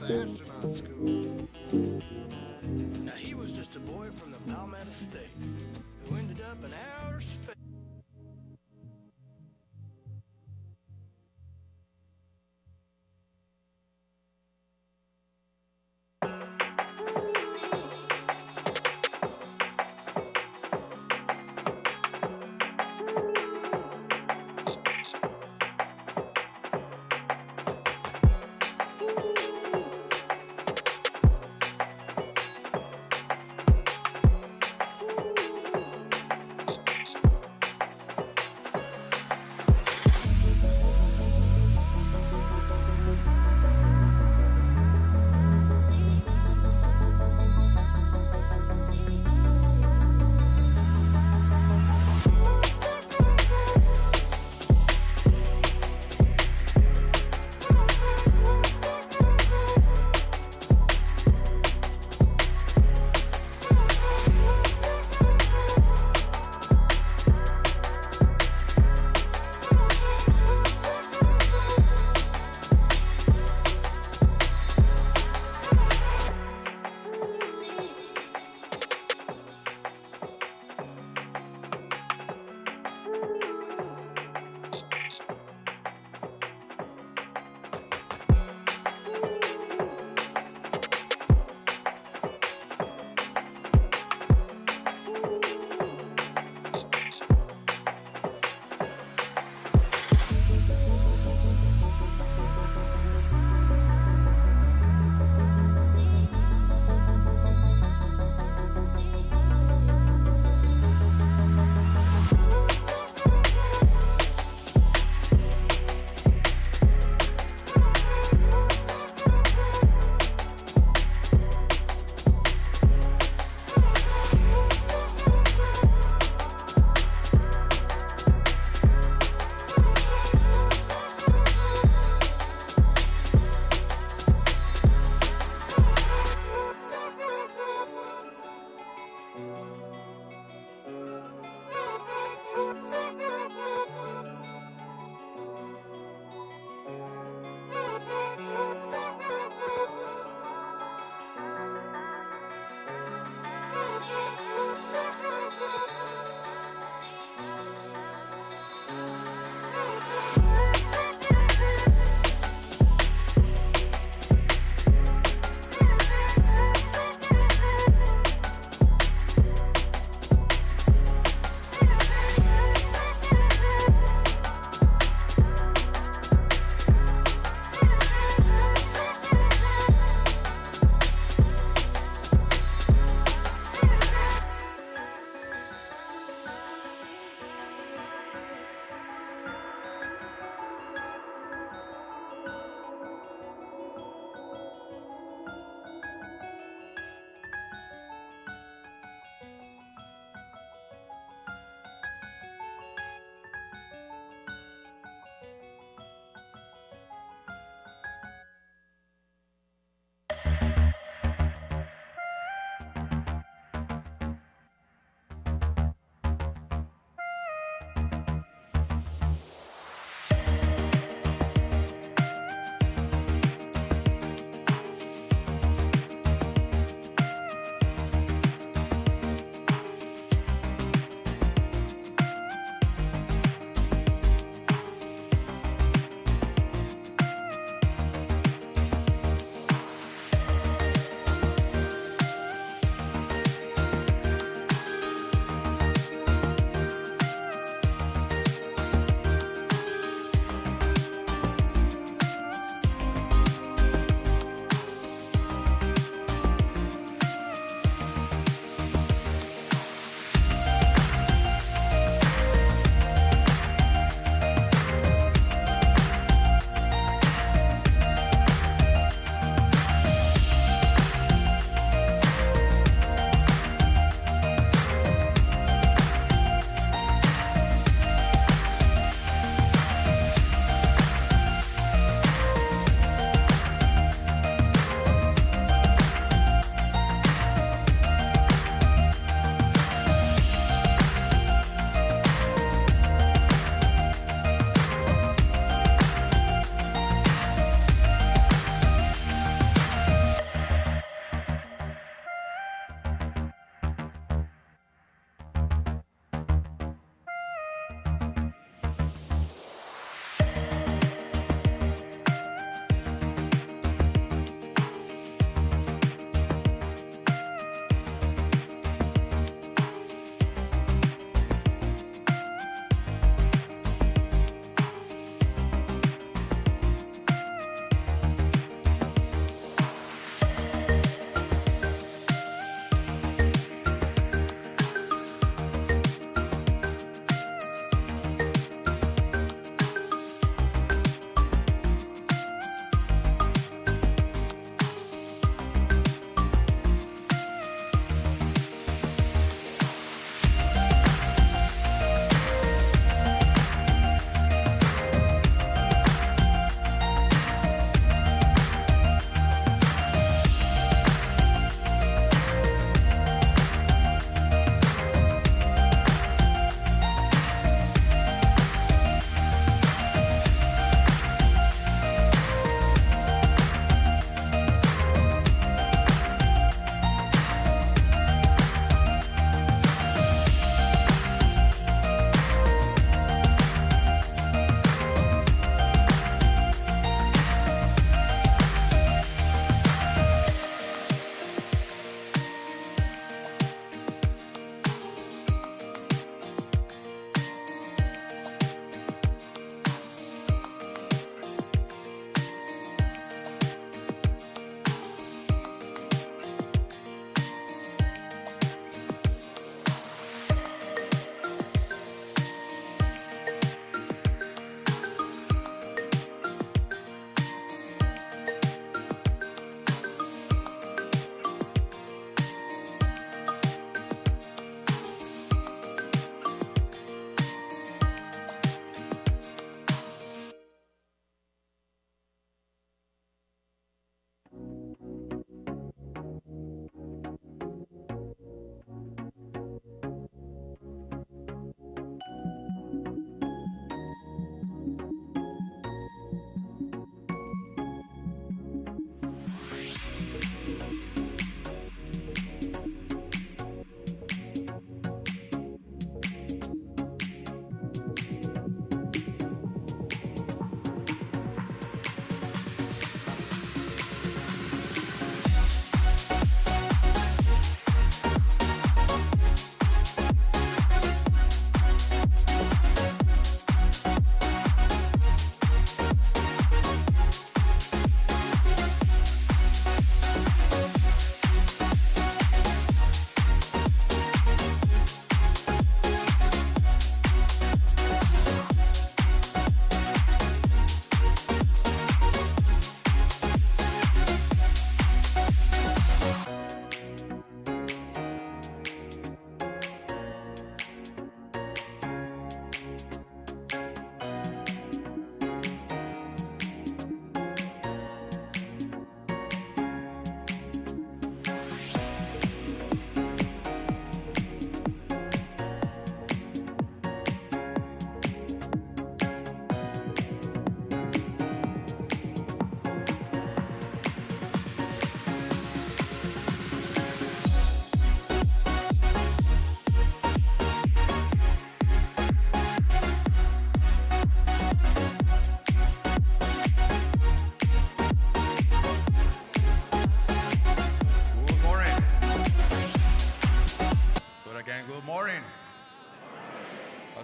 Astronaut school. Now he was just a boy from the Palmetto State who ended up in outer space.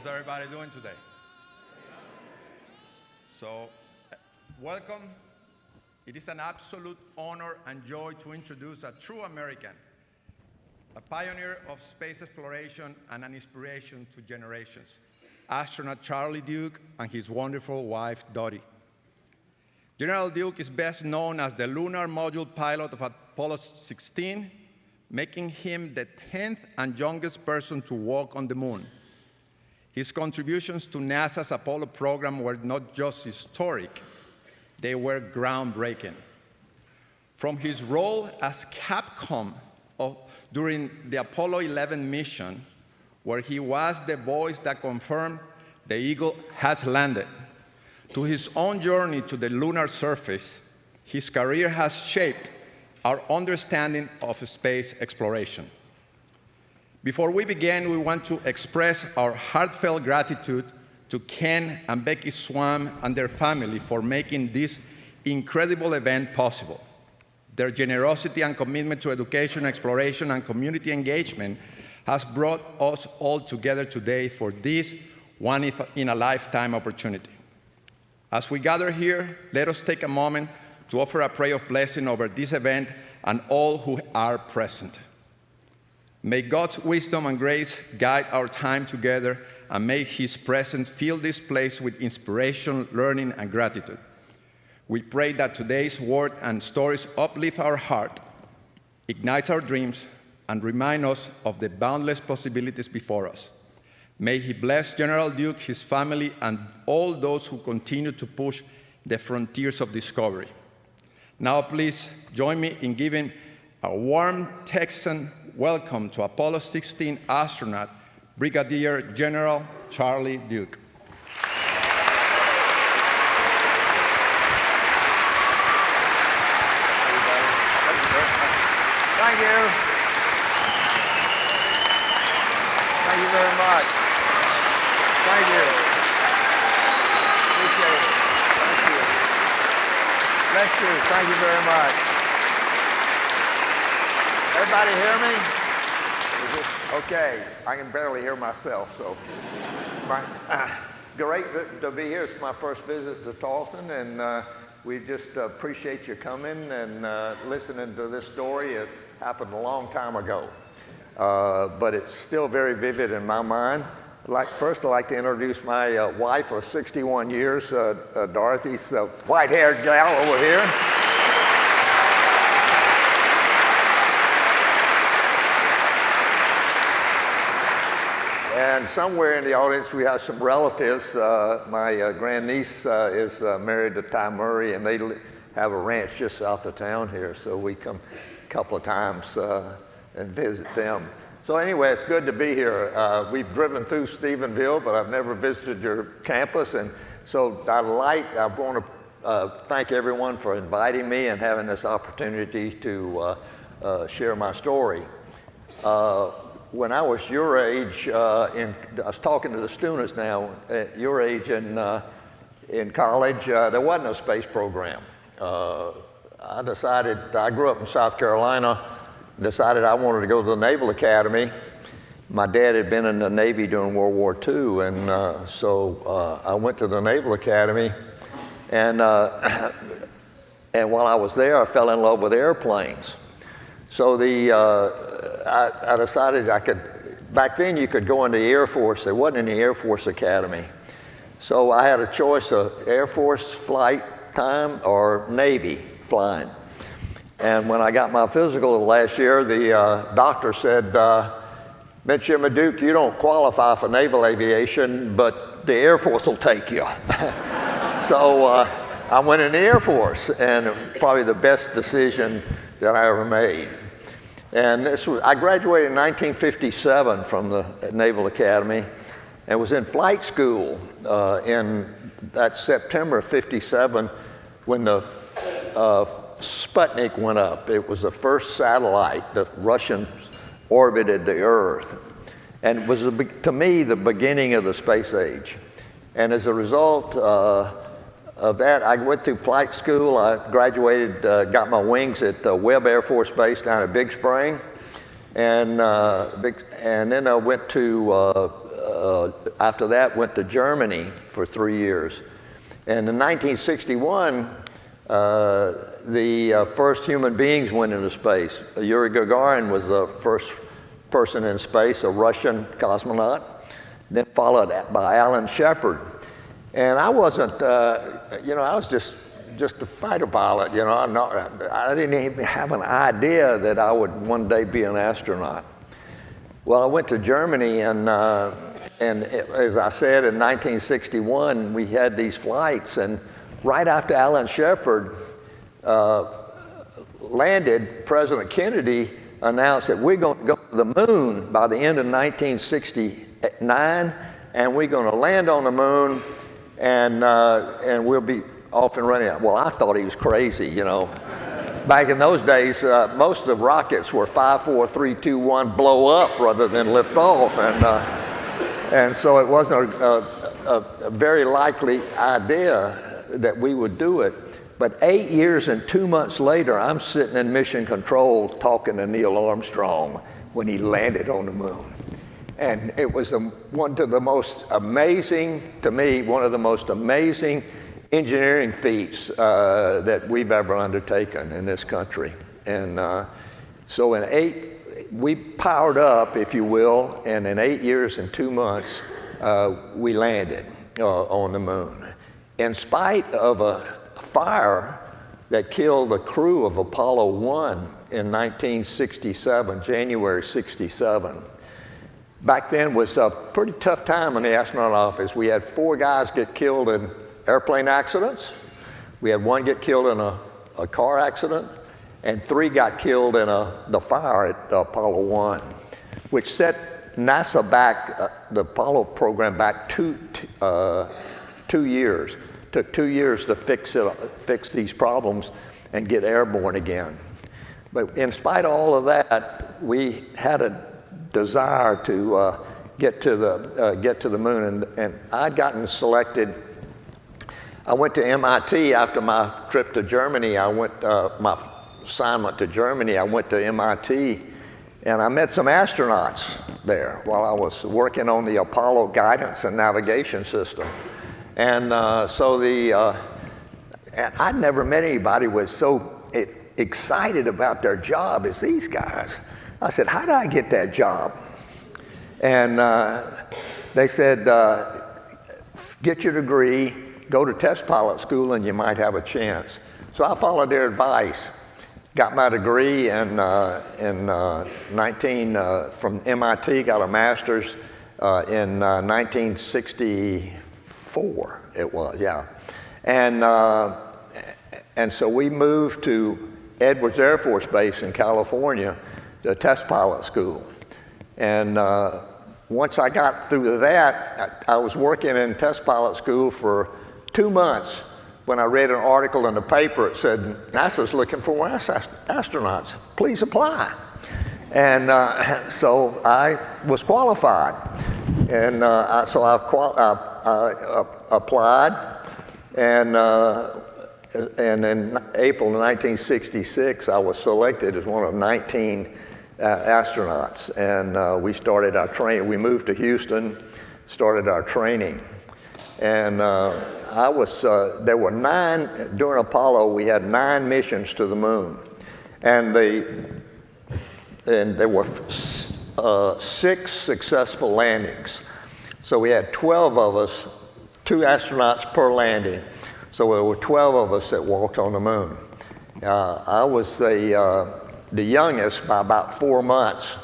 How's everybody doing today? So, welcome. It is an absolute honor and joy to introduce a true American, a pioneer of space exploration and an inspiration to generations, astronaut Charlie Duke and his wonderful wife, Dottie. General Duke is best known as the lunar module pilot of Apollo 16, making him the 10th and youngest person to walk on the moon. His contributions to NASA's Apollo program were not just historic, they were groundbreaking. From his role as Capcom during the Apollo 11 mission, where he was the voice that confirmed the Eagle has landed, to his own journey to the lunar surface, his career has shaped our understanding of space exploration. Before we begin, we want to express our heartfelt gratitude to Ken and Becky Swam and their family for making this incredible event possible. Their generosity and commitment to education, exploration, and community engagement has brought us all together today for this one-in-a-lifetime opportunity. As we gather here, let us take a moment to offer a prayer of blessing over this event and all who are present. May God's wisdom and grace guide our time together, and may His presence fill this place with inspiration, learning, and gratitude. We pray that today's word and stories uplift our heart, ignite our dreams, and remind us of the boundless possibilities before us. May He bless General Duke, his family, and all those who continue to push the frontiers of discovery. Now, please join me in giving a warm Texan welcome to Apollo 16 astronaut, Brigadier General Charlie Duke. Thank you. Thank you very much. Thank you. Appreciate it. Thank you. Bless you. Thank you very much. Everybody hear me? Is it okay? I can barely hear myself, so. Great to be here. It's my first visit to Tarleton, and we just appreciate you coming and listening to this story. It happened a long time ago, but it's still very vivid in my mind. First, I'd like to introduce my wife of 61 years, Dorothy's white-haired gal over here. And somewhere in the audience, we have some relatives. My grandniece is married to Ty Murray, and they have a ranch just south of town here, so we come a couple of times and visit them. So anyway, it's good to be here. We've driven through Stephenville, but I've never visited your campus, and so I want to thank everyone for inviting me and having this opportunity to share my story. When I was your age, I was talking to the students now, at your age in college, there wasn't a space program. I grew up in South Carolina, decided I wanted to go to the Naval Academy. My dad had been in the Navy during World War II, and so I went to the Naval Academy, and while I was there, I fell in love with airplanes. So I decided back then you could go into the Air Force. There wasn't any Air Force Academy. So I had a choice of Air Force flight time or Navy flying. And when I got my physical last year, the doctor said, Midshipman Duke, you don't qualify for naval aviation, but the Air Force will take you. So I went in the Air Force, and probably the best decision that I ever made. And I graduated in 1957 from the Naval Academy and was in flight school in that September of 57 when the Sputnik went up. It was the first satellite. The Russians orbited the Earth. And it was, to me, the beginning of the space age. And as a result of that, I went through flight school. I graduated, got my wings at Webb Air Force Base down at Big Spring. And then I went to after that, went to Germany for 3 years. And in 1961, the first human beings went into space. Yuri Gagarin was the first person in space, a Russian cosmonaut, then followed by Alan Shepard. And I wasn't, you know, I was just a fighter pilot, you know. I didn't even have an idea that I would one day be an astronaut. Well, I went to Germany, and as I said, in 1961, we had these flights, and right after Alan Shepard landed, President Kennedy announced that we're going to go to the moon by the end of 1969, and we're going to land on the moon, and we'll be off and running. Well, I thought he was crazy, you know. Back in those days, most of the rockets were 5, 4, 3, 2, 1, blow up rather than lift off, and so it wasn't a very likely idea that we would do it. But 8 years and 2 months later, I'm sitting in mission control talking to Neil Armstrong when he landed on the moon. And it was one of the most amazing, to me, one of the most amazing engineering feats that we've ever undertaken in this country. And so we powered up, if you will, and in 8 years and 2 months, we landed on the moon. In spite of a fire that killed the crew of Apollo 1 in 1967, January 67. Back then was a pretty tough time in the astronaut office. We had 4 guys get killed in airplane accidents. We had 1 get killed in a car accident, and 3 got killed in the fire at Apollo 1, which set NASA back, the Apollo program back 2 years. Took 2 years to fix these problems and get airborne again. But in spite of all of that, we had a desire to get to the moon, and I'd gotten selected. I went to MIT after my trip to Germany. My assignment to Germany, I went to MIT, and I met some astronauts there while I was working on the Apollo guidance and navigation system. And and I'd never met anybody who was so excited about their job as these guys. I said, how did I get that job? And they said, get your degree, go to test pilot school, and you might have a chance. So I followed their advice, got my degree from MIT, got a master's in 1964. It was, yeah. And so we moved to Edwards Air Force Base in California, the test pilot school. And once I got through that, I was working in test pilot school for 2 months when I read an article in the paper. It said, NASA's looking for astronauts. Please apply. And so I was qualified. And so I applied, and in April 1966, I was selected as one of 19 astronauts, and we started our training. We moved to Houston, started our training, and there were 9, during Apollo, we had 9 missions to the moon, and there were 6 successful landings. So we had 12 of us, 2 astronauts per landing. So there were 12 of us that walked on the moon. I was the youngest by about 4 months.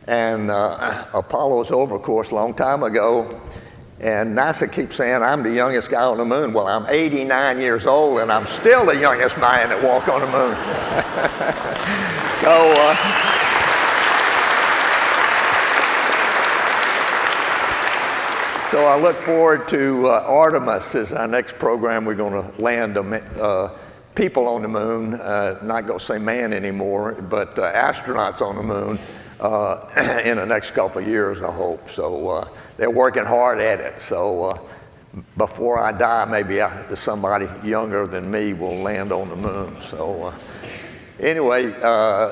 And Apollo was over, of course, a long time ago. And NASA keeps saying I'm the youngest guy on the moon. Well, I'm 89 years old, and I'm still the youngest man that walked on the moon. So I look forward to Artemis is our next program. We're going to land people on the moon, not going to say man anymore, but astronauts on the moon in the next couple of years, I hope. So they're working hard at it. So before I die, maybe somebody younger than me will land on the moon. So anyway,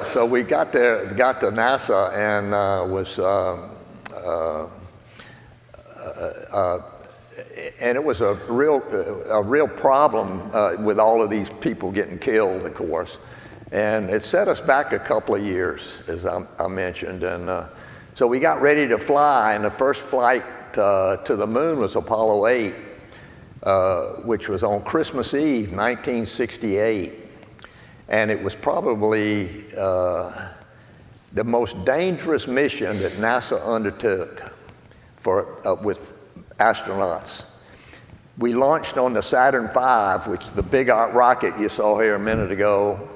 so we got to NASA and and it was a real problem with all of these people getting killed, of course. And it set us back a couple of years, as I mentioned. And so we got ready to fly, and the first flight to the moon was Apollo 8, which was on Christmas Eve, 1968. And it was probably the most dangerous mission that NASA undertook with astronauts. We launched on the Saturn V, which is the big rocket you saw here a minute ago.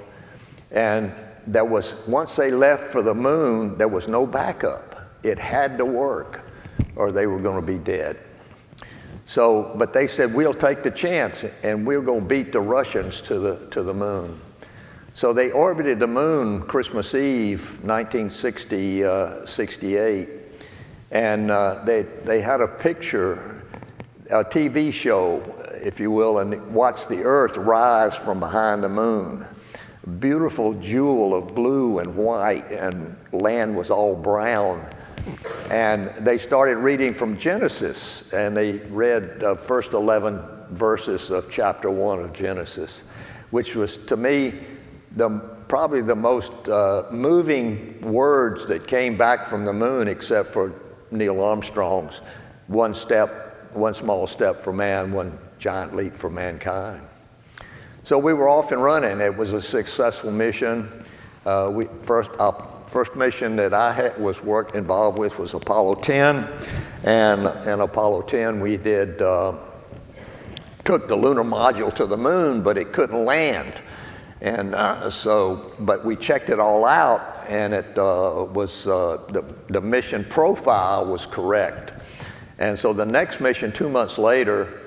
And once they left for the moon, there was no backup. It had to work, or they were going to be dead. So, but they said, we'll take the chance, and we're going to beat the Russians to the moon. So they orbited the moon Christmas Eve, 1968, and they had a picture, a TV show, if you will, and watched the Earth rise from behind the moon. A beautiful jewel of blue and white, and land was all brown. And they started reading from Genesis, and they read the first 11 verses of chapter 1 of Genesis, which was, to me, probably the most moving words that came back from the moon, except for Neil Armstrong's one small step for man, one giant leap for mankind. So we were off and running. It was a successful mission. First mission that I was involved with was Apollo 10, and in Apollo 10 we took the lunar module to the moon, but it couldn't land. And but we checked it all out, and it was the mission profile was correct. And so the next mission, 2 months later,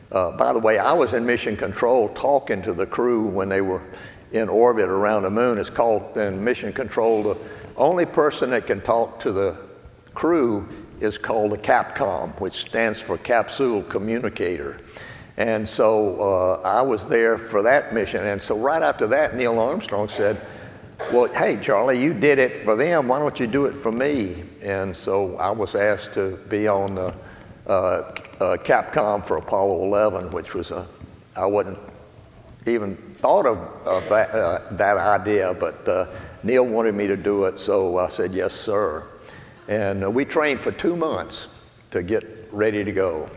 by the way, I was in mission control talking to the crew when they were in orbit around the moon. It's called, in mission control, the only person that can talk to the crew is called a CAPCOM, which stands for Capsule Communicator. And so I was there for that mission. And so right after that, Neil Armstrong said, well, hey, Charlie, you did it for them. Why don't you do it for me? And so I was asked to be on the Capcom for Apollo 11, which was I wasn't even thought of that idea, but Neil wanted me to do it, so I said, yes, sir. And we trained for 2 months to get ready to go.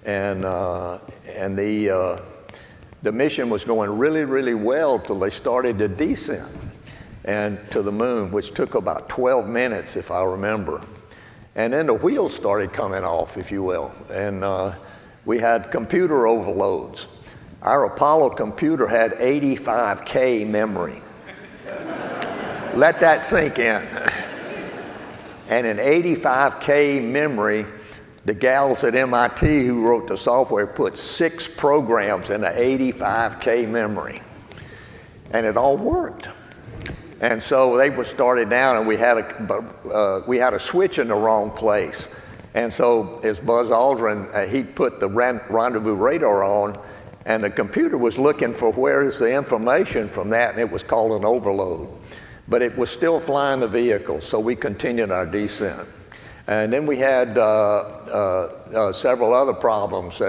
And the mission was going really, really well till they started the descent and to the moon, which took about 12 minutes, if I remember. And then the wheels started coming off, if you will, and we had computer overloads. Our Apollo computer had 85K memory. Let that sink in. And in 85K memory, the gals at MIT who wrote the software put 6 programs in the 85K memory. And it all worked. And so they were started down, and we had a switch in the wrong place. And so as Buzz Aldrin, he put the rendezvous radar on, and the computer was looking for where is the information from that, and it was called an overload. But it was still flying the vehicle, so we continued our descent. And then we had several other problems,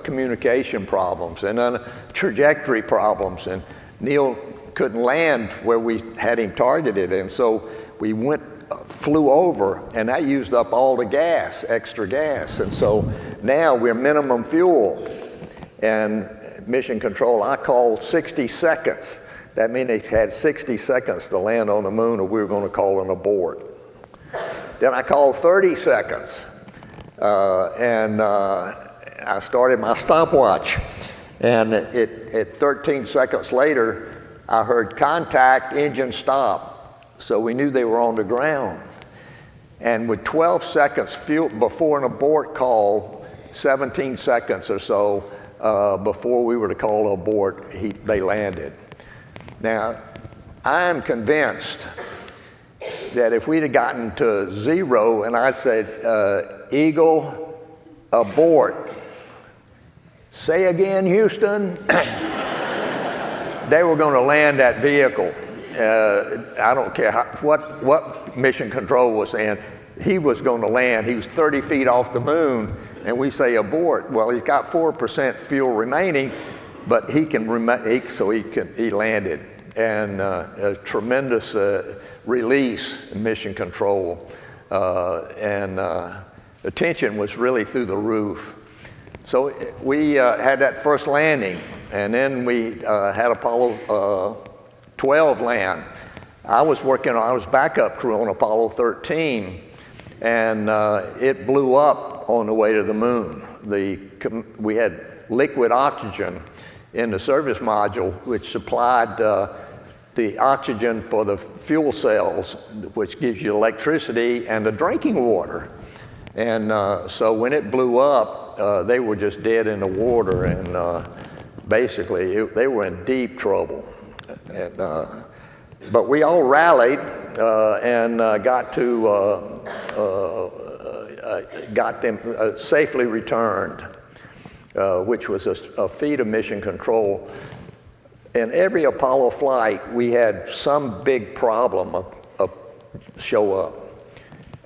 communication problems, and then trajectory problems. And Neil couldn't land where we had him targeted, and so we flew over, and that used up all the gas, extra gas. And so now we're minimum fuel. And mission control, I called 60 seconds. That means they had 60 seconds to land on the moon, or we were going to call an abort. Then I called 30 seconds, and I started my stopwatch. And at 13 seconds later, I heard contact, engine stop. So we knew they were on the ground. And with 12 seconds before an abort call, 17 seconds or so before we were to call an abort, they landed. Now, I'm convinced that if we'd have gotten to 0 and I'd said, Eagle, abort. Say again, Houston. They were going to land that vehicle. I don't care what mission control was saying. He was going to land. He was 30 feet off the moon, And we say abort. Well, he's got 4% fuel remaining, but he landed. And a tremendous release in mission control. And the tension was really through the roof. So we had that first landing, and then we had Apollo 12 land. I was backup crew on Apollo 13, and it blew up on the way to the moon. We had liquid oxygen in the service module, which supplied the oxygen for the fuel cells, which gives you electricity and the drinking water. And so when it blew up, they were just dead in the water, and basically they were in deep trouble. And, but we all rallied and got them safely returned, which was a feat of mission control. In every Apollo flight, we had some big problem show up.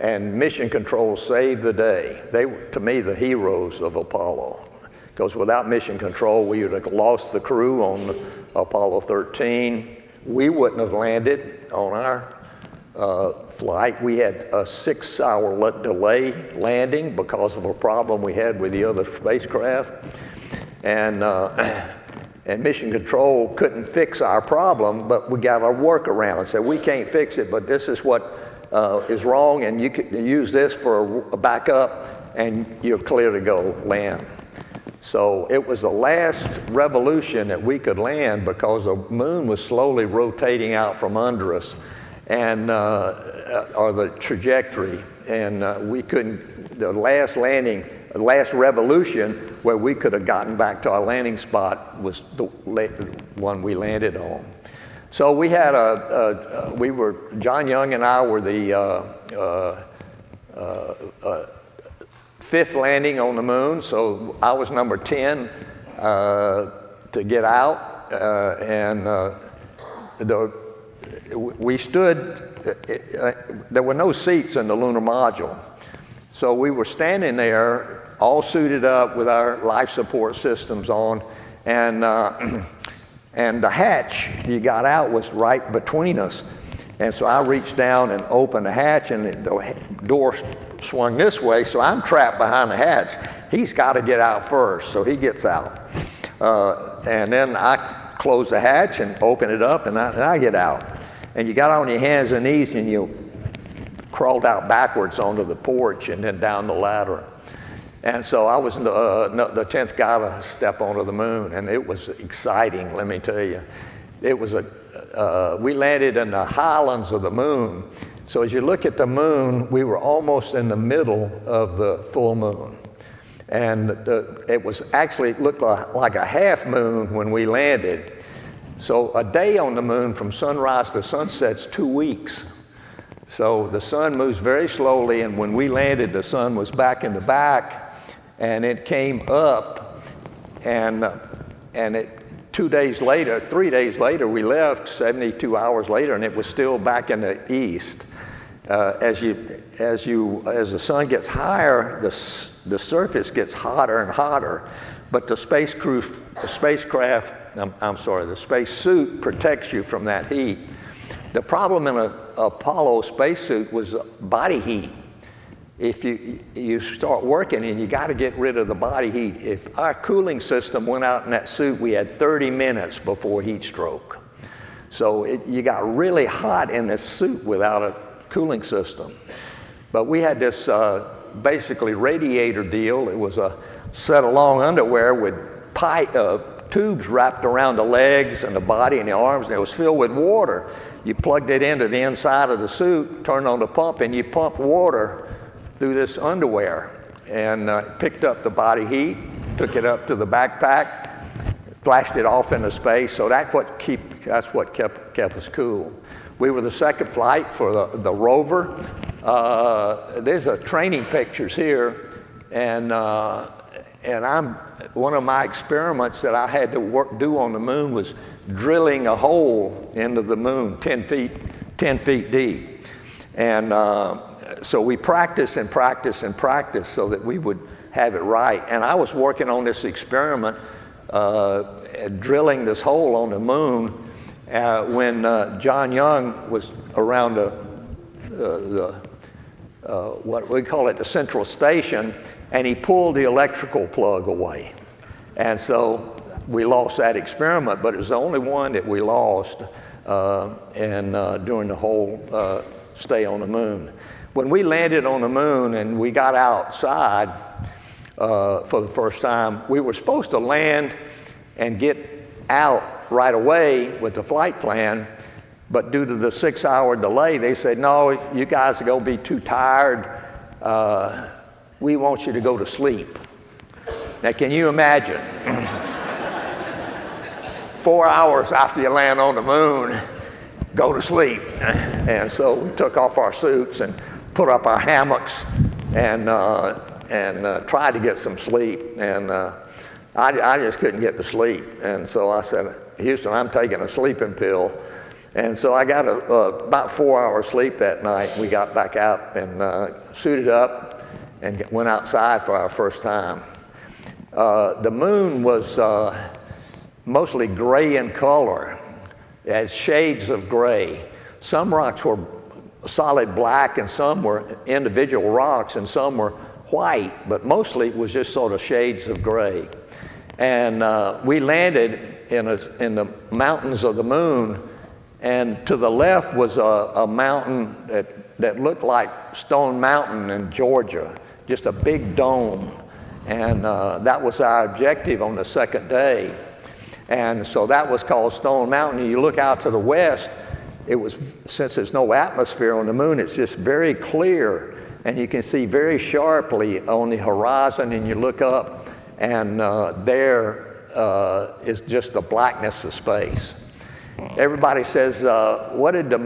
And mission control saved the day. They were, to me, the heroes of Apollo. Because without mission control, we would have lost the crew on Apollo 13. We wouldn't have landed on our flight. We had a 6-hour delay landing because of a problem we had with the other spacecraft. And mission control couldn't fix our problem, but we got our workaround. Said, we can't fix it, but this is what is wrong, and you can use this for a backup, and you're clear to go land. So it was the last revolution that we could land because the moon was slowly rotating out from under us, and or the trajectory, and we couldn't. The last landing, the last revolution where we could have gotten back to our landing spot was the one we landed on. So we had John Young and I were the 5th landing on the moon, so I was number 10 to get out, we stood, there were no seats in the lunar module. So we were standing there all suited up with our life support systems on, and the hatch you got out was right between us. And so I reached down and opened the hatch, and the door swung this way, so I'm trapped behind the hatch. He's got to get out first, so he gets out. And then I close the hatch and open it up, and I get out. And you got on your hands and knees, and you crawled out backwards onto the porch and then down the ladder. And so I was the 10th guy to step onto the moon, and it was exciting, let me tell you. It was we landed in the highlands of the moon. So as you look at the moon, we were almost in the middle of the full moon. And it was actually, it looked like a half moon when we landed. So a day on the moon from sunrise to sunset's 2 weeks. So the sun moves very slowly, and when we landed, the sun was back in the back, and it came up, and 3 days later, we left, 72 hours later, and it was still back in the east. As the sun gets higher, the surface gets hotter and hotter, but the space suit protects you from that heat. The problem in an Apollo spacesuit was body heat. If you start working, and you got to get rid of the body heat. If our cooling system went out in that suit, we had 30 minutes before heat stroke. So you got really hot in this suit without a cooling system. But we had this basically radiator deal. It was a set of long underwear with tubes wrapped around the legs and the body and the arms, and it was filled with water. You plugged it into the inside of the suit, turned on the pump, and you pumped water through this underwear, and picked up the body heat, took it up to the backpack, flashed it off into space. So that's what kept us cool. We were the second flight for the rover. There's training pictures here, and one of my experiments that I had to do on the moon was drilling a hole into the moon 10 feet deep. And so we practiced and practiced and practiced so that we would have it right. And I was working on this experiment, drilling this hole on the moon, when John Young was around what we call it, the central station, and he pulled the electrical plug away. And so we lost that experiment, but it was the only one that we lost during the whole stay on the moon. When we landed on the moon and we got outside for the first time, we were supposed to land and get out right away with the flight plan, but due to the 6-hour delay, they said, no, you guys are going to be too tired. We want you to go to sleep. Now, can you imagine? 4 hours after you land on the moon, go to sleep. And so we took off our suits and put up our hammocks and tried to get some sleep. And I just couldn't get to sleep. And so I said, Houston, I'm taking a sleeping pill. And so I got about 4 hours sleep that night. We got back out and suited up and went outside for our first time. The moon was mostly gray in color. It had shades of gray. Some rocks were solid black and some were individual rocks and some were white, but mostly it was just sort of shades of gray. And we landed in the mountains of the moon, and to the left was a mountain that looked like Stone Mountain in Georgia, just a big dome. And that was our objective on the second day. And so that was called Stone Mountain. You look out to the west, since there's no atmosphere on the moon, it's just very clear. And you can see very sharply on the horizon, and you look up, and there is just the blackness of space. Everybody says, what did the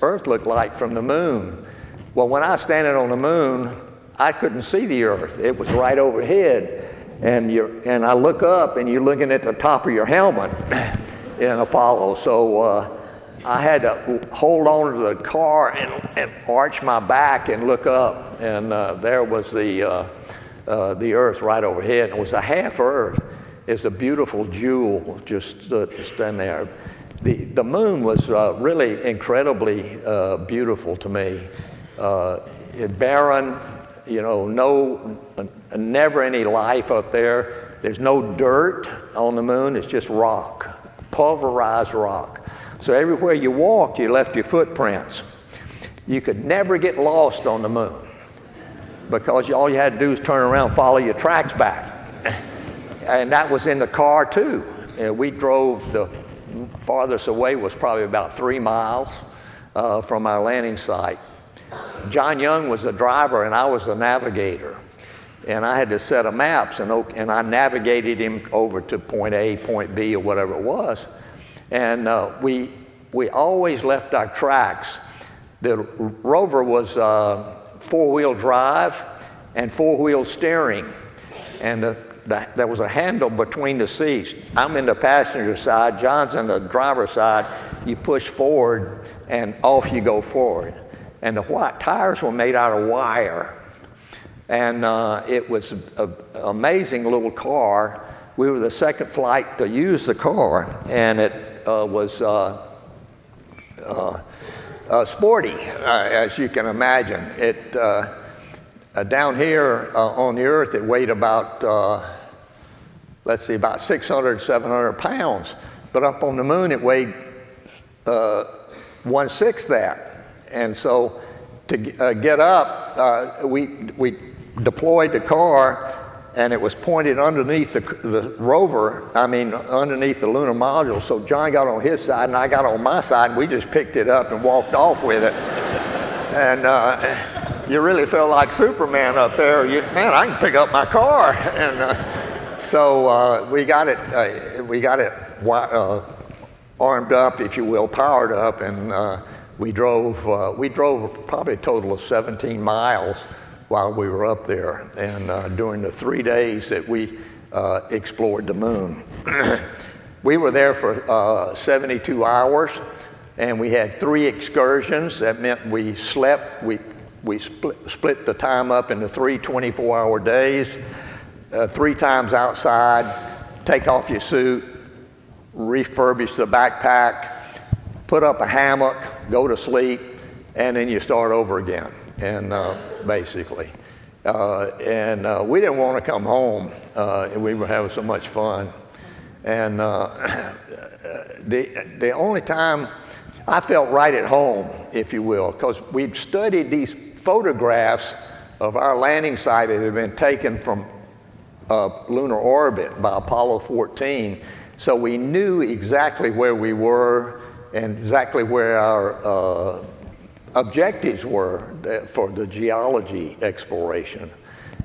Earth look like from the moon? Well, when I was standing on the moon, I couldn't see the Earth. It was right overhead. And I look up, and you're looking at the top of your helmet in Apollo. So I had to hold on to the car and arch my back and look up. And there was the Earth right overhead. It was a half Earth. It's a beautiful jewel just standing there. The moon was really incredibly beautiful to me. Barren, never any life up there. There's no dirt on the moon. It's just rock, pulverized rock. So everywhere you walked, you left your footprints. You could never get lost on the moon because all you had to do was turn around and follow your tracks back. And that was in the car too. We drove, the farthest away was probably about 3 miles from our landing site. John Young was the driver and I was the navigator. And I had a set of maps and I navigated him over to point A, point B, or whatever it was. And we always left our tracks. The rover was 4-wheel drive and 4-wheel steering. And there was a handle between the seats. I'm in the passenger side, John's in the driver's side. You push forward and off you go forward. And the white tires were made out of wire. And it was an amazing little car. We were the second flight to use the car, and it was sporty, as you can imagine. It down here on the Earth, it weighed about, about 600, 700 pounds. But up on the moon, it weighed 1/6 that. And so to get up, we deployed the car, and it was pointed underneath the rover, underneath the lunar module. So John got on his side, and I got on my side, and we just picked it up and walked off with it. And you really felt like Superman up there. Man, I can pick up my car. And so we got it armed up, if you will, powered up, and we drove probably a total of 17 miles while we were up there, and during the 3 days that we explored the moon. We were there for 72 hours, and we had 3 excursions. That meant we slept. we split the time up into 3 24-hour days, 3 times outside, take off your suit, refurbish the backpack, put up a hammock, go to sleep, and then you start over again, and basically. And we didn't want to come home. We were having so much fun. And the only time I felt right at home, if you will, because we'd studied these photographs of our landing site that had been taken from lunar orbit by Apollo 14. So we knew exactly where we were and exactly where our objectives were for the geology exploration.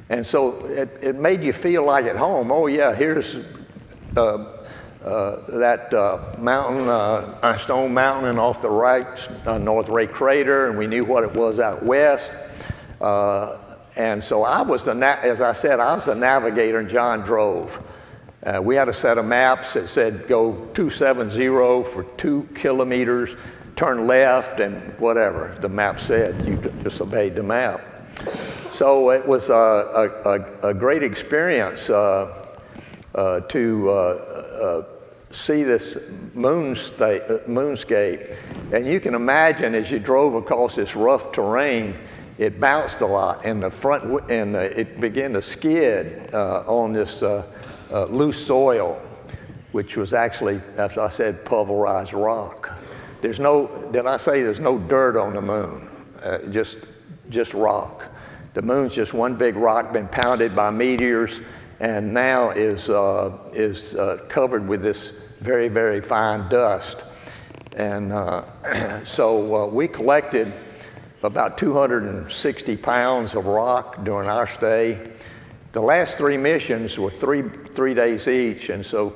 And so it made you feel like at home. Oh yeah, here's that mountain, Stone Mountain, and off the right, North Ray Crater, and we knew what it was out west. And so I was as I said, I was the navigator and John drove. We had a set of maps that said go 270 for 2 kilometers, turn left, and whatever the map said. You just obeyed the map. So it was a great experience to see this moonscape. And you can imagine as you drove across this rough terrain, it bounced a lot, and it began to skid on this loose soil, which was actually, as I said, pulverized rock. Did I say there's no dirt on the moon? Just rock. The moon's just one big rock, been pounded by meteors, and now is covered with this very, very fine dust. And so we collected about 260 pounds of rock during our stay. The last 3 missions were three days each, and so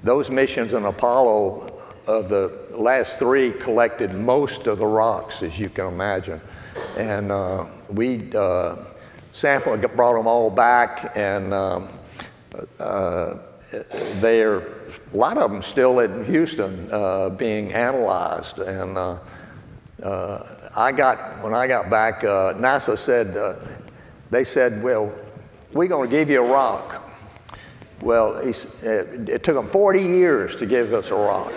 those missions in Apollo, of the last 3, collected most of the rocks, as you can imagine. And we sampled, brought them all back, and a lot of them still in Houston being analyzed. And when I got back, NASA said, they said, well, we're going to give you a rock. Well, it took them 40 years to give us a rock.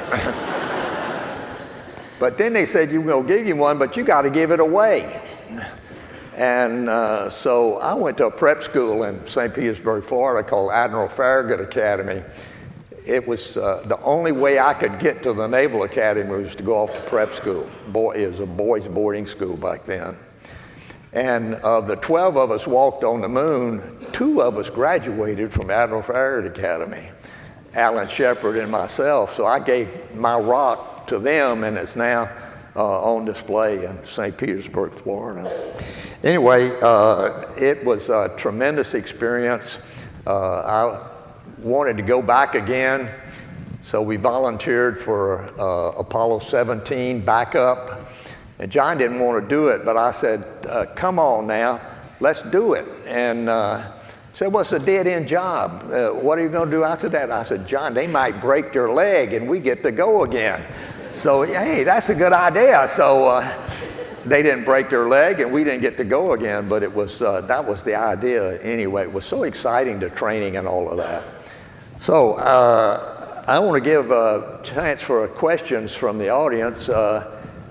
But then they said, we're going to give you one, but you got to give it away. And so I went to a prep school in St. Petersburg, Florida, called Admiral Farragut Academy. It was the only way I could get to the Naval Academy was to go off to prep school. It was a boys' boarding school back then. And of the 12 of us walked on the moon, 2 of us graduated from Admiral Farragut Academy, Alan Shepard and myself. So I gave my rock to them, and it's now on display in St. Petersburg, Florida. Anyway, it was a tremendous experience. I wanted to go back again, so we volunteered for Apollo 17 backup. And John didn't want to do it, but I said, come on now, let's do it. And said, what's a dead-end job? What are you going to do after that? I said, John, they might break your leg and we get to go again. So, hey, that's a good idea. So they didn't break their leg and we didn't get to go again, but it was that was the idea anyway. It was so exciting, the training and all of that. So I want to give a chance for questions from the audience,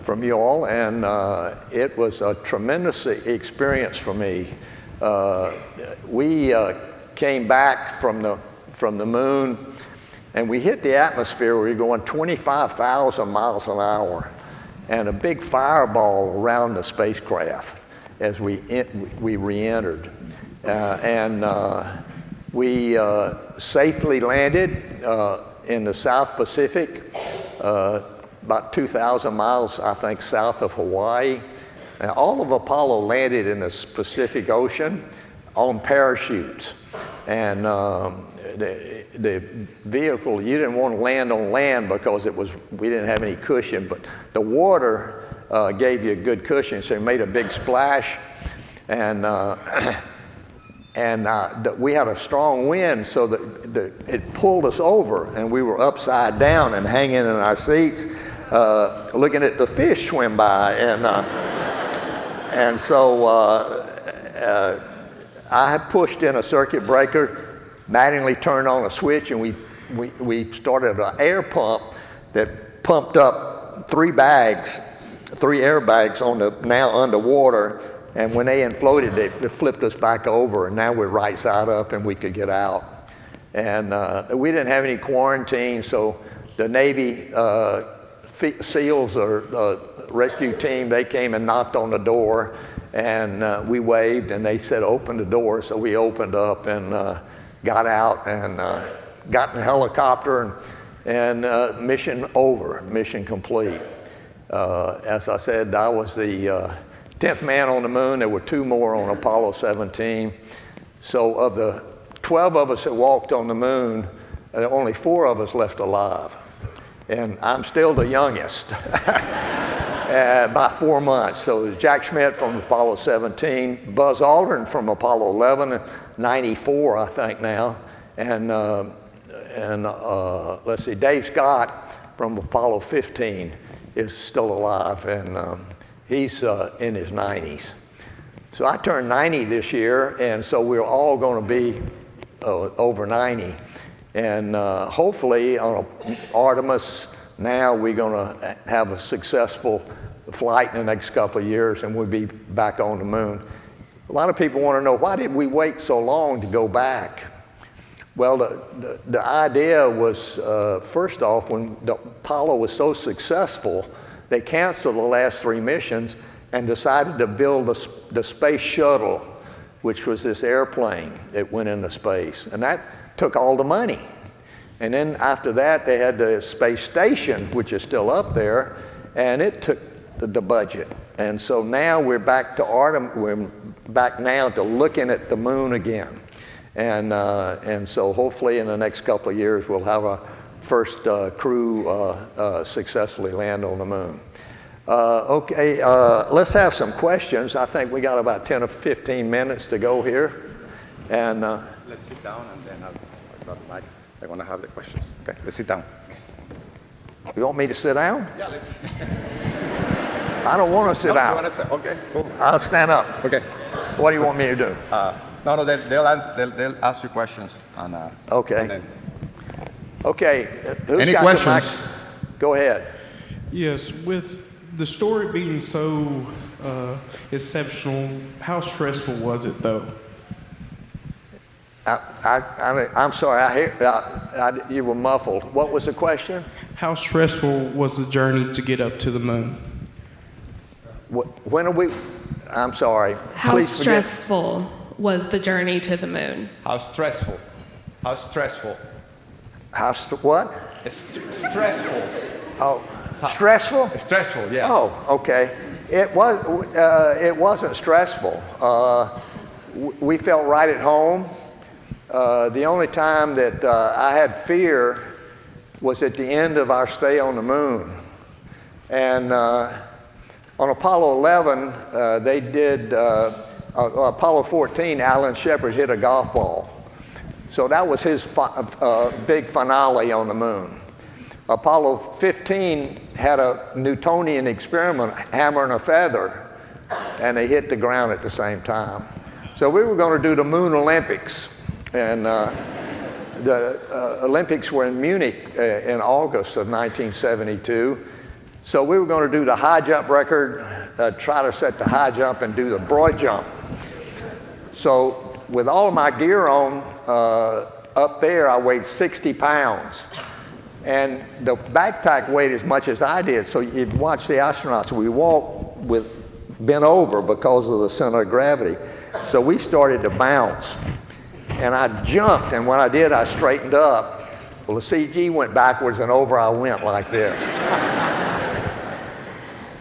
from you all, and it was a tremendous experience for me. We came back from the moon, and we hit the atmosphere. We were going 25,000 miles an hour, and a big fireball around the spacecraft as we re-entered. We safely landed in the South Pacific, about 2,000 miles, I think, south of Hawaii. And all of Apollo landed in the Pacific Ocean on parachutes. And the vehicle, you didn't want to land on land because we didn't have any cushion, but the water gave you a good cushion, so it made a big splash. And we had a strong wind, so that it pulled us over, and we were upside down and hanging in our seats, looking at the fish swim by. And so I had pushed in a circuit breaker, manually turned on a switch, and we started an air pump that pumped up 3 airbags on the now underwater. And when they inflated, it flipped us back over, and now we're right side up and we could get out. And we didn't have any quarantine, so the Navy SEALs or rescue team, they came and knocked on the door, and we waved, and they said, open the door. So we opened up and got out and got in a helicopter, and mission over, mission complete. As I said, I was the 10th man on the moon. There were 2 more on Apollo 17. So of the 12 of us that walked on the moon, only 4 of us left alive. And I'm still the youngest by 4 months. So Jack Schmitt from Apollo 17, Buzz Aldrin from Apollo 11, 94 I think now, and let's see, Dave Scott from Apollo 15 is still alive, and he's in his 90s. So I turned 90 this year, and so we're all going to be over 90. And hopefully on Artemis now we're going to have a successful flight in the next couple of years, and we'll be back on the moon. A lot of people want to know, why did we wait so long to go back? Well, the idea was, first off, when the Apollo was so successful, they canceled the last 3 missions and decided to build the space shuttle, which was this airplane that went into space. And that took all the money. And then after that, they had the space station, which is still up there, and it took the budget. And so now we're back to we're back now to looking at the moon again. And so hopefully in the next couple of years, we'll have our first crew successfully land on the moon. Okay, let's have some questions. I think we got about 10 or 15 minutes to go here. And let's sit down, and then I'll drop the mic. They're going to have the questions. Okay, let's sit down. You want me to sit down? Yeah, let's. I don't want to sit down. You want to stay? Okay, cool. I'll stand up. Okay. What do you want me to do? No, they'll ask you questions. And, okay. And then... Okay. Who's Any got questions? Go ahead. Yes, with the story being so exceptional, how stressful was it though? I'm sorry, you were muffled. What was the question? How stressful was the journey to get up to the moon? When are we, I'm sorry. How stressful was the journey to the moon? How stressful? How stressful? What? Stressful. Oh, stressful? Stressful, yeah. Oh, okay. It wasn't stressful. We felt right at home. The only time that I had fear was at the end of our stay on the moon. And on Apollo 11, they did, Apollo 14, Alan Shepard hit a golf ball. So that was his big finale on the moon. Apollo 15 had a Newtonian experiment, hammer and a feather, and they hit the ground at the same time. So we were going to do the Moon Olympics. And the Olympics were in Munich in August of 1972. So we were going to do the high jump record, try to set the high jump and do the broad jump. So with all of my gear on, up there, I weighed 60 pounds. And the backpack weighed as much as I did. So you'd watch the astronauts, we walk with bent over because of the center of gravity. So we started to bounce. And I jumped, and when I did, I straightened up. Well, the CG went backwards, and over I went like this.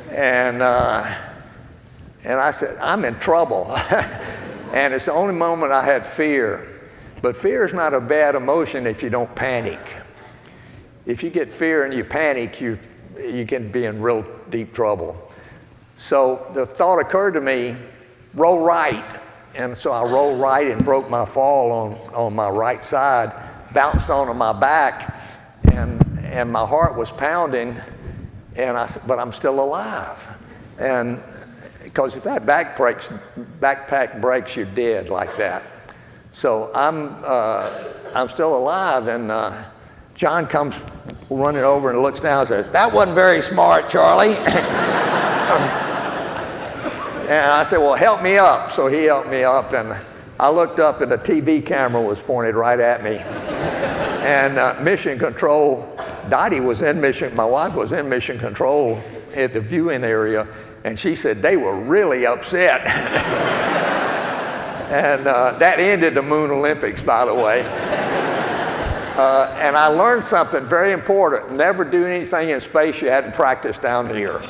And I said, I'm in trouble. And it's the only moment I had fear. But fear is not a bad emotion if you don't panic. If you get fear and you panic, you can be in real deep trouble. So the thought occurred to me, roll right. And so I rolled right and broke my fall on my right side, bounced onto my back, and my heart was pounding, and I said, but I'm still alive. And because if that backpack breaks, you're dead like that. So I'm still alive, and John comes running over and looks down and says, "That wasn't very smart, Charlie." And I said, "Well, help me up." So he helped me up, and I looked up, and the TV camera was pointed right at me. And mission control, Dottie was in mission, my wife was in mission control at the viewing area, and she said they were really upset. And that ended the Moon Olympics, by the way. And I learned something very important. Never do anything in space you hadn't practiced down here.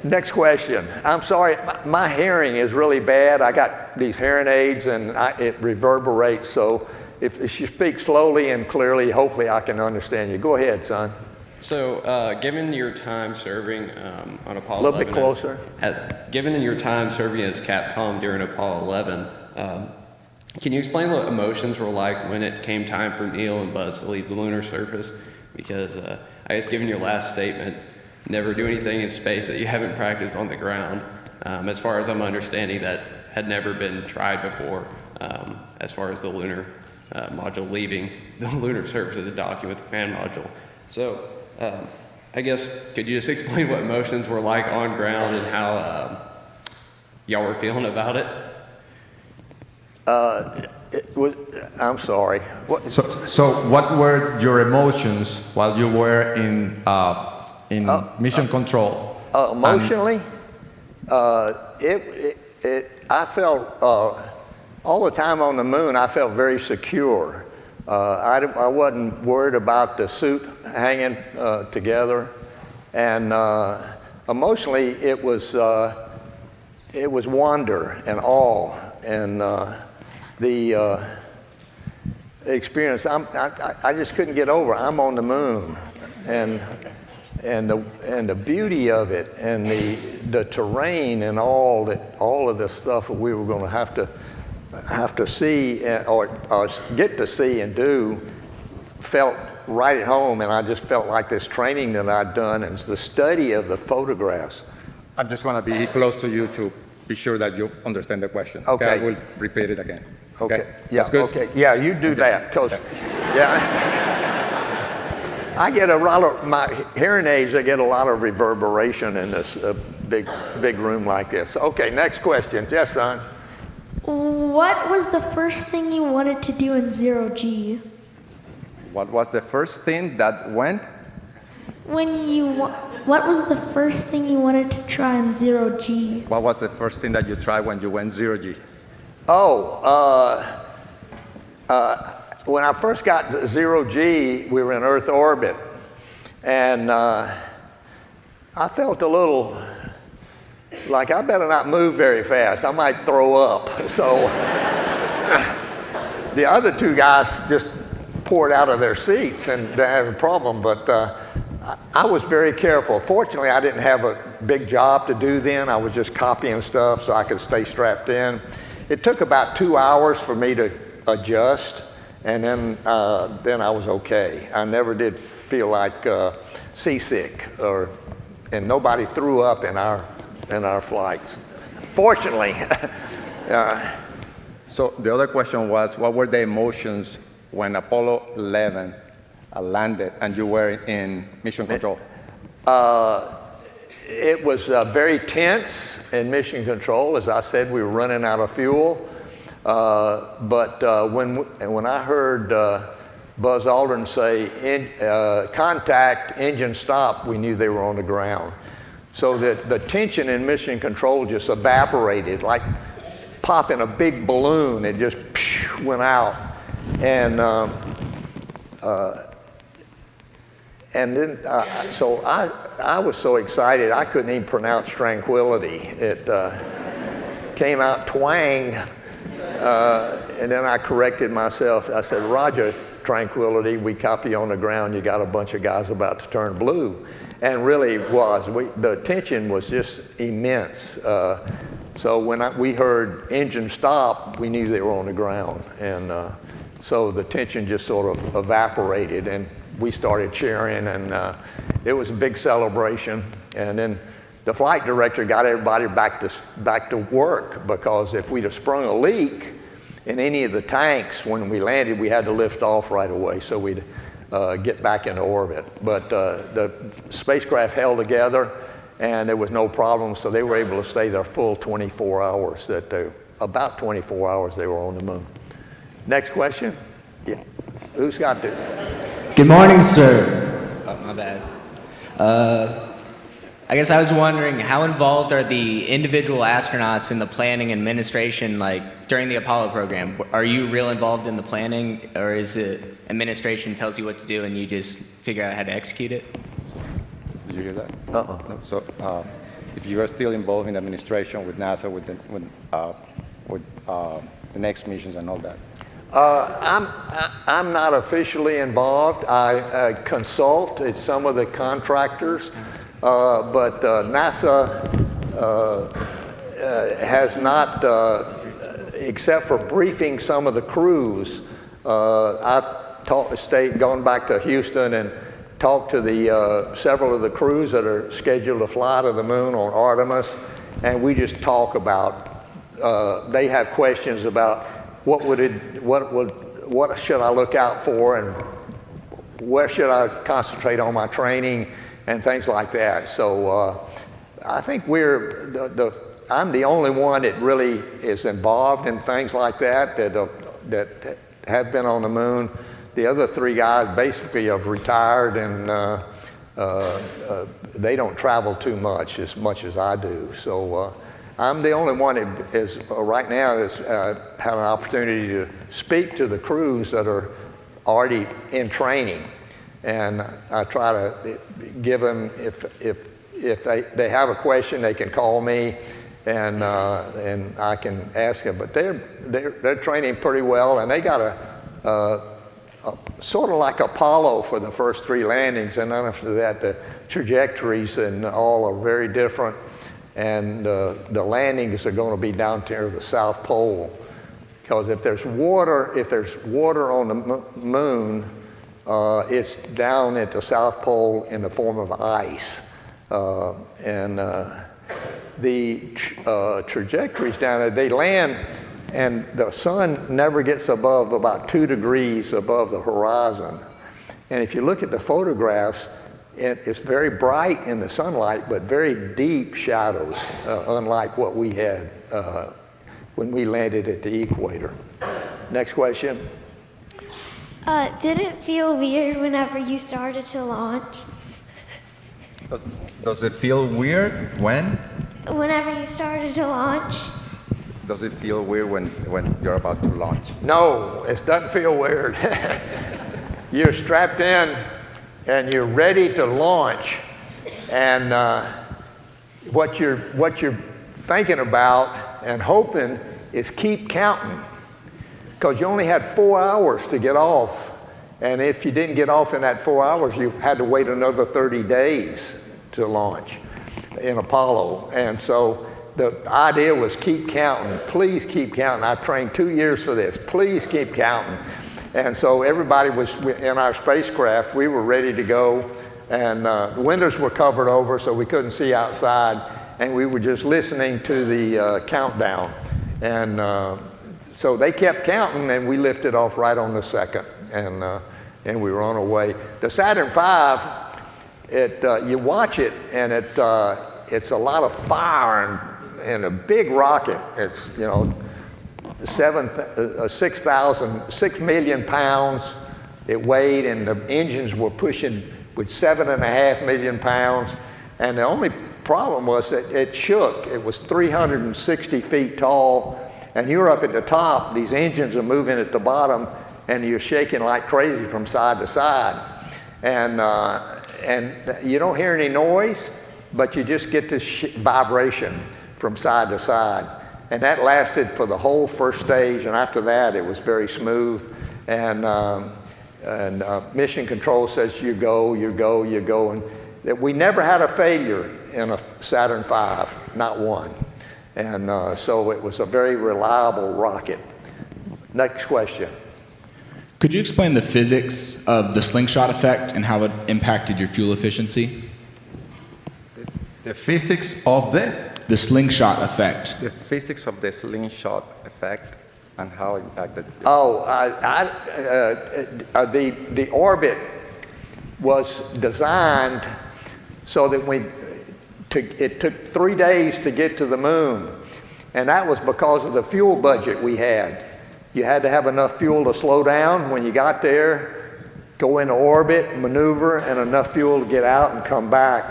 Next question. I'm sorry, my hearing is really bad. I got these hearing aids, and it reverberates, so if you speak slowly and clearly, hopefully I can understand you. Go ahead, son. So, given your time serving on Apollo 11, a little bit closer. Given your time serving as Capcom during Apollo 11, can you explain what emotions were like when it came time for Neil and Buzz to leave the lunar surface? Because I guess given your last statement, never do anything in space that you haven't practiced on the ground. As far as I'm understanding, that had never been tried before, as far as the lunar module leaving the lunar surface as a docking with the command module. So, I guess, could you just explain what emotions were like on ground and how y'all were feeling about it? I'm sorry. What? So what were your emotions while you were in mission control? Emotionally, I felt all the time on the moon. I felt very secure. I wasn't worried about the suit hanging together, and emotionally, it was wonder and awe and the experience. I just couldn't get over. I'm on the moon, and the beauty of it, and the terrain, and all of the stuff that we were going to have to see or get to see and do, felt right at home, and I just felt like this training that I'd done and the study of the photographs. I'm just going to be close to you to be sure that you understand the question. Okay. I will repeat it again. Okay. Yeah. That's good? Okay. Yeah, you do that, because I get a lot of my hearing aids. I get a lot of reverberation in this big room like this. Okay. Next question. Yes, son. What was the first thing you wanted to do in 0G? What was the first thing that went? What was the first thing you wanted to try in 0G? What was the first thing that you tried when you went 0G? When I first got to 0G, we were in Earth orbit, and I felt a little like I better not move very fast. I might throw up. So the other two guys just poured out of their seats and didn't have a problem, but I was very careful. Fortunately, I didn't have a big job to do then. I was just copying stuff so I could stay strapped in. It took about 2 hours for me to adjust, and then I was okay. I never did feel like seasick, and nobody threw up in our flights, fortunately. So the other question was, what were the emotions when Apollo 11 landed and you were in mission control? It was very tense in mission control. As I said, we were running out of fuel. But when I heard Buzz Aldrin say, contact, engine stop, we knew they were on the ground. So that the tension in mission control just evaporated, like popping a big balloon. It just went out. And then, so I was so excited, I couldn't even pronounce tranquility. It came out twang, and then I corrected myself. I said, Roger, tranquility, we copy on the ground, you got a bunch of guys about to turn blue. And really it was. The tension was just immense. So when we heard engine stop, we knew they were on the ground. And so the tension just sort of evaporated, and we started cheering, and it was a big celebration. And then the flight director got everybody back to work, because if we'd have sprung a leak in any of the tanks when we landed, we had to lift off right away, so we'd get back into orbit. But the spacecraft held together, and there was no problem, so they were able to stay their full 24 hours, about 24 hours they were on the moon. Next question? Yeah. Who's got it? Good morning, sir. Oh, my bad. I guess I was wondering, how involved are the individual astronauts in the planning and administration, like during the Apollo program? Are you real involved in the planning, or is it administration tells you what to do and you just figure out how to execute it? Did you hear that? No. So, if you are still involved in administration with NASA, with the next missions and all that? I'm not officially involved. I consult at some of the contractors, but NASA has not, except for briefing some of the crews. I've gone back to Houston and talked to the several of the crews that are scheduled to fly to the moon on Artemis, and we just talk about. They have questions about what should I look out for, and where should I concentrate on my training and things like that. So I think I'm the only one that really is involved in things like that have been on the moon. The other three guys basically have retired, and they don't travel too much as I do. So I'm the only one that is right now that's had an opportunity to speak to the crews that are already in training, and I try to give them, if they have a question, they can call me, and I can ask them. But they're training pretty well, and they got a sort of like Apollo for the first 3 landings, and then after that the trajectories and all are very different. And the landings are going to be down near the South Pole, because if there's water on the moon, it's down at the South Pole in the form of ice, and the trajectories down there, they land, and the sun never gets above about 2 degrees above the horizon. And if you look at the photographs, it's very bright in the sunlight, but very deep shadows, unlike what we had when we landed at the equator. Next question. Did it feel weird whenever you started to launch? Does it feel weird when? Whenever you started to launch? Does it feel weird when you're about to launch? No, it doesn't feel weird. You're strapped in, and you're ready to launch, and what you're thinking about and hoping is keep counting, because you only had 4 hours to get off, and if you didn't get off in that 4 hours, you had to wait another 30 days to launch in Apollo. And so the idea was keep counting, please keep counting. I trained 2 years for this, please keep counting. And so everybody was in our spacecraft, we were ready to go, and the windows were covered over so we couldn't see outside, and we were just listening to the countdown. And so they kept counting, and we lifted off right on the second, and we were on our way. The Saturn V, you watch it, and it's a lot of fire and a big rocket. It's, 6 million pounds it weighed, and the engines were pushing with 7.5 million pounds. And the only problem was that it shook. It was 360 feet tall, and you're up at the top. These engines are moving at the bottom, and you're shaking like crazy from side to side. And you don't hear any noise, but you just get this vibration from side to side. And that lasted for the whole first stage, and after that it was very smooth. And mission control says you go, and we never had a failure in a Saturn V, not one. And so it was a very reliable rocket. Next question. Could you explain the physics of the slingshot effect and how it impacted your fuel efficiency? The physics of the slingshot effect. the physics of the slingshot effect and how it impacted. The orbit was designed so that it took 3 days to get to the moon. And that was because of the fuel budget we had. You had to have enough fuel to slow down when you got there, go into orbit, maneuver, and enough fuel to get out and come back.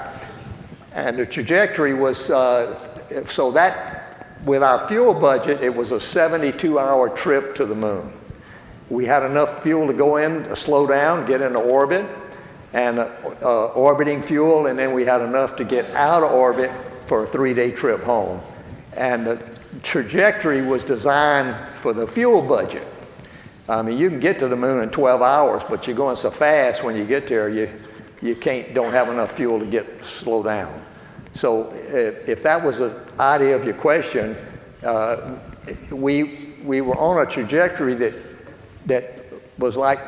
And the trajectory was, so that, with our fuel budget, it was a 72-hour trip to the moon. We had enough fuel to go in, to slow down, get into orbit, and orbiting fuel, and then we had enough to get out of orbit for a 3-day trip home. And the trajectory was designed for the fuel budget. I mean, you can get to the moon in 12 hours, but you're going so fast when you get there, you don't have enough fuel to slow down. So if that was the idea of your question, we were on a trajectory that was like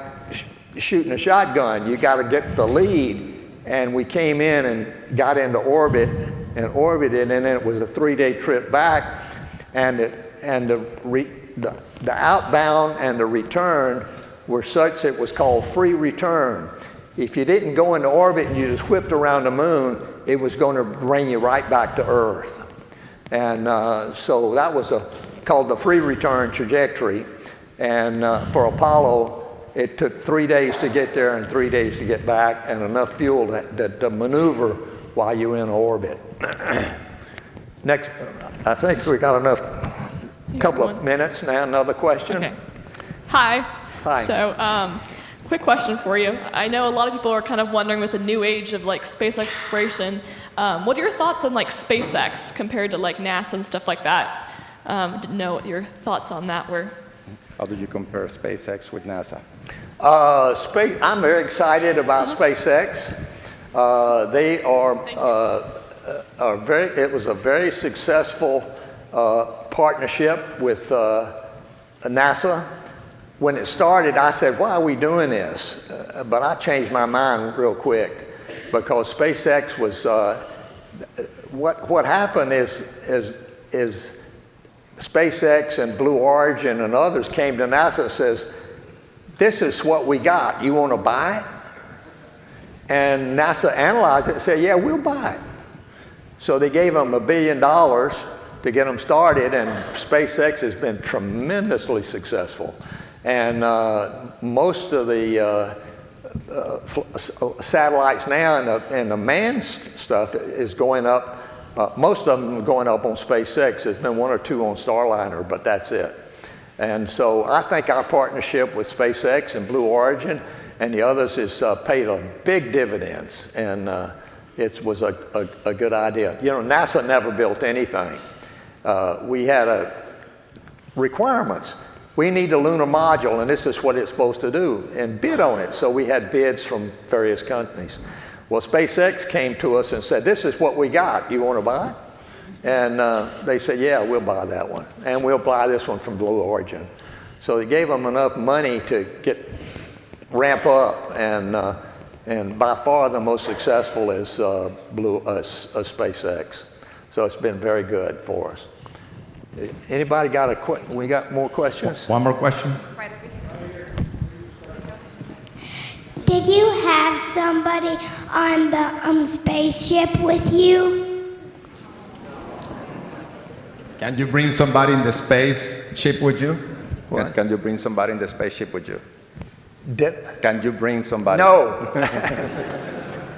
shooting a shotgun. You got to get the lead, and we came in and got into orbit and orbited, and then it was a 3-day trip back, and the outbound and the return were such that it was called free return. If you didn't go into orbit and you just whipped around the moon, it was going to bring you right back to Earth. And so that was called the free return trajectory. And for Apollo, it took 3 days to get there and 3 days to get back, and enough fuel to maneuver while you were in orbit. Next, I think we got enough, couple of minutes now. Another question? Okay. Hi. Hi. So, quick question for you. I know a lot of people are kind of wondering with the new age of like space exploration, what are your thoughts on like SpaceX compared to like NASA and stuff like that? Didn't know what your thoughts on that were. How do you compare SpaceX with NASA? I'm very excited about SpaceX. They it was a very successful partnership with NASA. When it started, I said, why are we doing this? But I changed my mind real quick, because SpaceX was, what happened is SpaceX and Blue Origin and others came to NASA and says, this is what we got, you want to buy it? And NASA analyzed it and said, yeah, we'll buy it. So they gave them $1 billion to get them started, and SpaceX has been tremendously successful. And most of the satellites now and the manned stuff is going up. Most of them are going up on SpaceX. There's been 1 or 2 on Starliner, but that's it. And so I think our partnership with SpaceX and Blue Origin and the others has paid a big dividends, and it was a good idea. You know, NASA never built anything. We had requirements. We need a lunar module, and this is what it's supposed to do, and bid on it. So we had bids from various companies. Well, SpaceX came to us and said, this is what we got. You want to buy it? And they said, yeah, we'll buy that one. And we'll buy this one from Blue Origin. So they gave them enough money to ramp up, and by far the most successful is SpaceX. So it's been very good for us. Anybody got a question? We got more questions? One more question. Right over here. Did you have somebody on the spaceship with you? Can you bring somebody in the spaceship with you? What? Can you bring somebody in the spaceship with you? Can you bring somebody? No.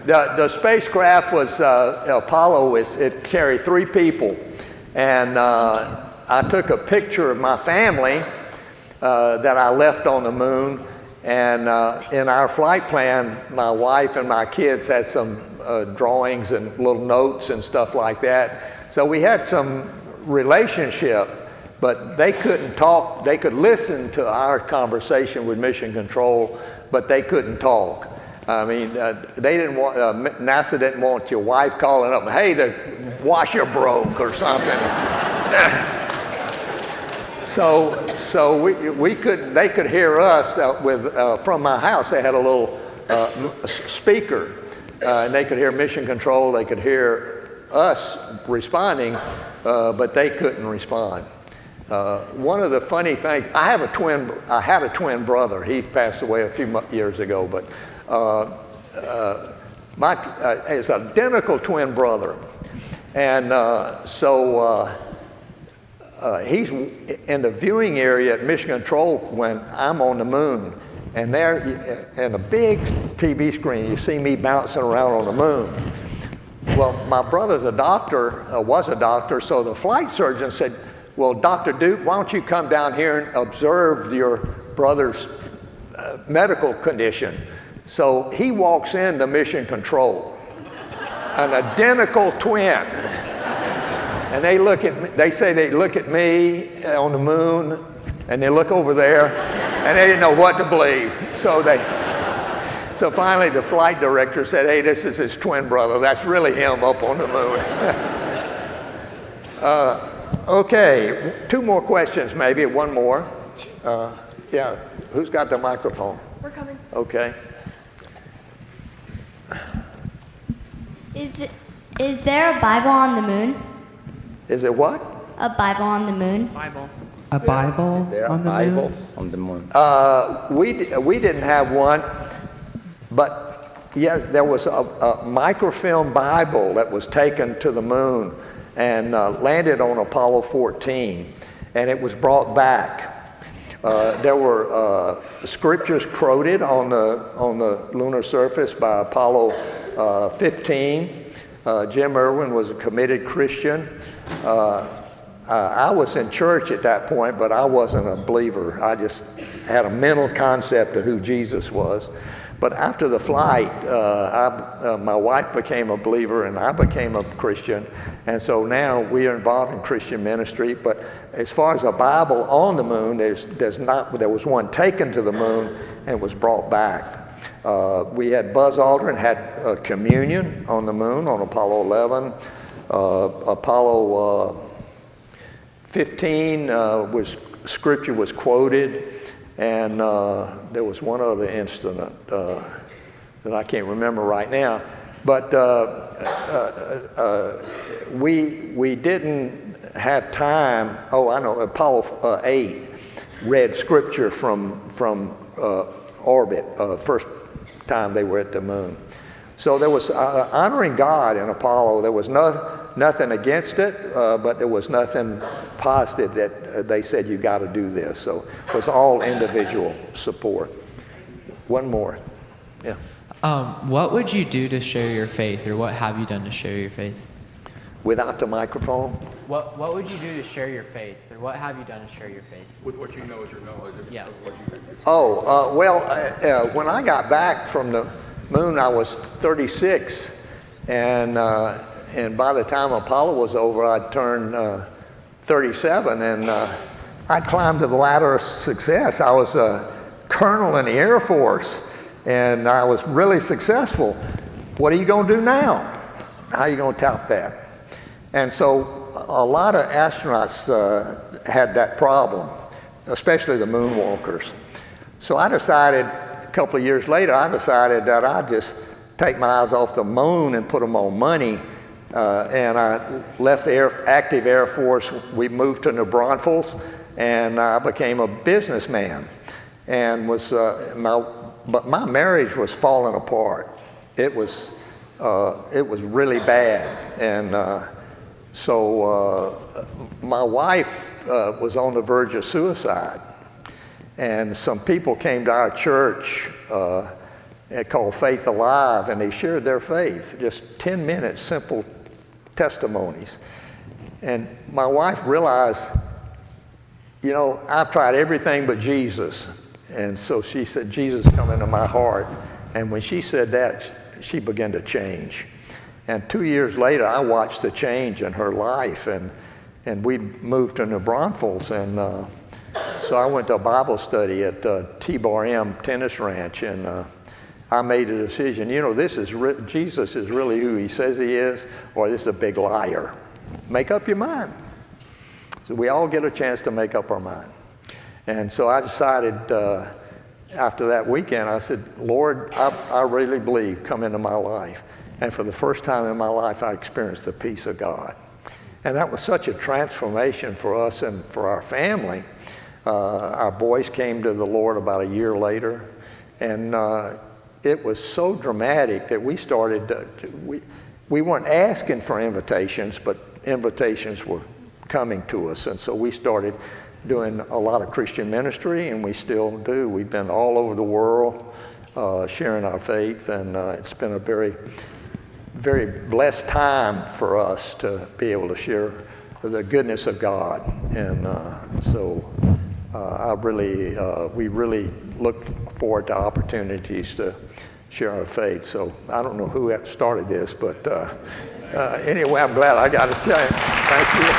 The spacecraft was, Apollo, it carried 3 people. And I took a picture of my family that I left on the moon. And in our flight plan, my wife and my kids had some drawings and little notes and stuff like that. So we had some relationship, but they couldn't talk. They could listen to our conversation with Mission Control, but they couldn't talk. I mean, they didn't want, NASA didn't want your wife calling up, hey, the washer broke or something. So they could hear us from my house. They had a little speaker, and they could hear Mission Control. They could hear us responding, but they couldn't respond. One of the funny things, I had a twin brother. He passed away a few years ago, but his identical twin brother. And he's in the viewing area at Mission Control when I'm on the moon. And there, in a big TV screen, you see me bouncing around on the moon. Well, my brother's a doctor, was a doctor, so the flight surgeon said, well, Dr. Duke, why don't you come down here and observe your brother's medical condition? So he walks into Mission Control, an identical twin. And they say they look at me on the moon, and they look over there, and they didn't know what to believe. So finally the flight director said, hey, this is his twin brother. That's really him up on the moon. Okay, 2 more questions maybe, 1 more. Yeah, who's got the microphone? We're coming. Okay. Is there a Bible on the moon? Is it what? A Bible on the moon? Bible. A Bible on the moon? On the moon. We didn't have one, but yes, there was a microfilm Bible that was taken to the moon and landed on Apollo 14, and it was brought back. There were scriptures quoted on the lunar surface by Apollo 15. Jim Irwin was a committed Christian. I was in church at that point, but I wasn't a believer. I just had a mental concept of who Jesus was. But after the flight, my wife became a believer and I became a Christian. And so now we are involved in Christian ministry. But as far as a Bible on the moon, there was one taken to the moon and was brought back. We had Buzz Aldrin had communion on the moon on Apollo 11. Apollo 15 scripture was quoted. And there was one other incident that I can't remember right now. But we didn't have time. Oh, I know, Apollo 8 read scripture from orbit, first time they were at the moon. So there was honoring God in Apollo. There was nothing against it, but there was nothing positive that they said you got to do this. So it was all individual support. 1 more. Yeah. What would you do to share your faith, or what have you done to share your faith? Without the microphone? What would you do to share your faith, or what have you done to share your faith? With what you know is your knowledge. Yeah. When I got back from the moon, I was 36, and by the time Apollo was over, I'd turned 37, and I climbed to the ladder of success. I was a colonel in the Air Force, and I was really successful. What are you going to do now? How are you going to top that? And so a lot of astronauts had that problem, especially the moonwalkers. So I decided, a couple of years later, that I'd just take my eyes off the moon and put them on money. And I left the active Air Force. We moved to New Braunfels, and I became a businessman. And but my marriage was falling apart. It was really bad. And so my wife was on the verge of suicide. And some people came to our church called Faith Alive, and they shared their faith, just 10 minutes, simple testimonies. And my wife realized, I've tried everything but Jesus. And so she said, Jesus, come into my heart. And when she said that, she began to change. And 2 years later, I watched the change in her life. And we moved to New Braunfels. And so I went to a Bible study at T-Bar M Tennis Ranch. And I made a decision, Jesus is really who he says he is, or this is a big liar. Make up your mind. So we all get a chance to make up our mind. And so I decided after that weekend, I said, Lord, I really believe, come into my life. And for the first time in my life, I experienced the peace of God. And that was such a transformation for us and for our family. Our boys came to the Lord about a year later, and it was so dramatic that we started, we weren't asking for invitations, but invitations were coming to us. And so we started doing a lot of Christian ministry, and we still do. We've been all over the world sharing our faith, and it's been a very, very blessed time for us to be able to share the goodness of God. And so we really look forward to opportunities to share our faith. So I don't know who started this, but anyway, I'm glad I got a chance. Thank you.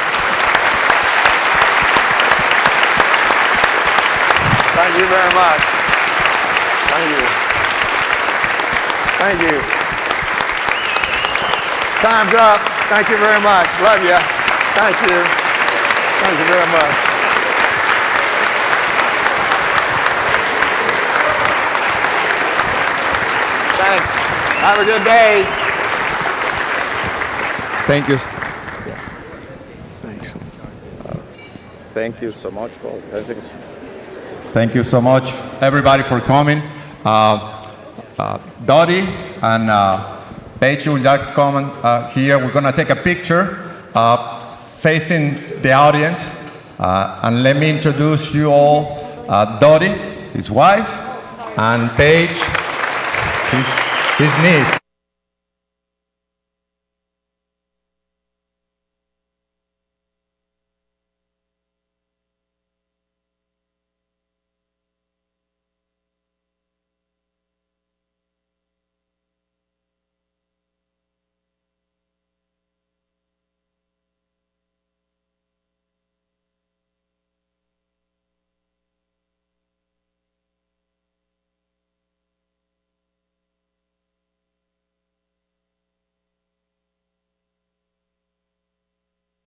Thank you very much. Thank you. Thank you. Time's up. Thank you very much. Love you. Thank you. Thank you very much. Thanks. Have a good day. Thank you. Thanks. Thank you so much for everything. Thank you so much, everybody, for coming. Dottie and Paige, would like to come here. We're going to take a picture facing the audience. And let me introduce you all, Dottie, his wife, and Paige, his niece.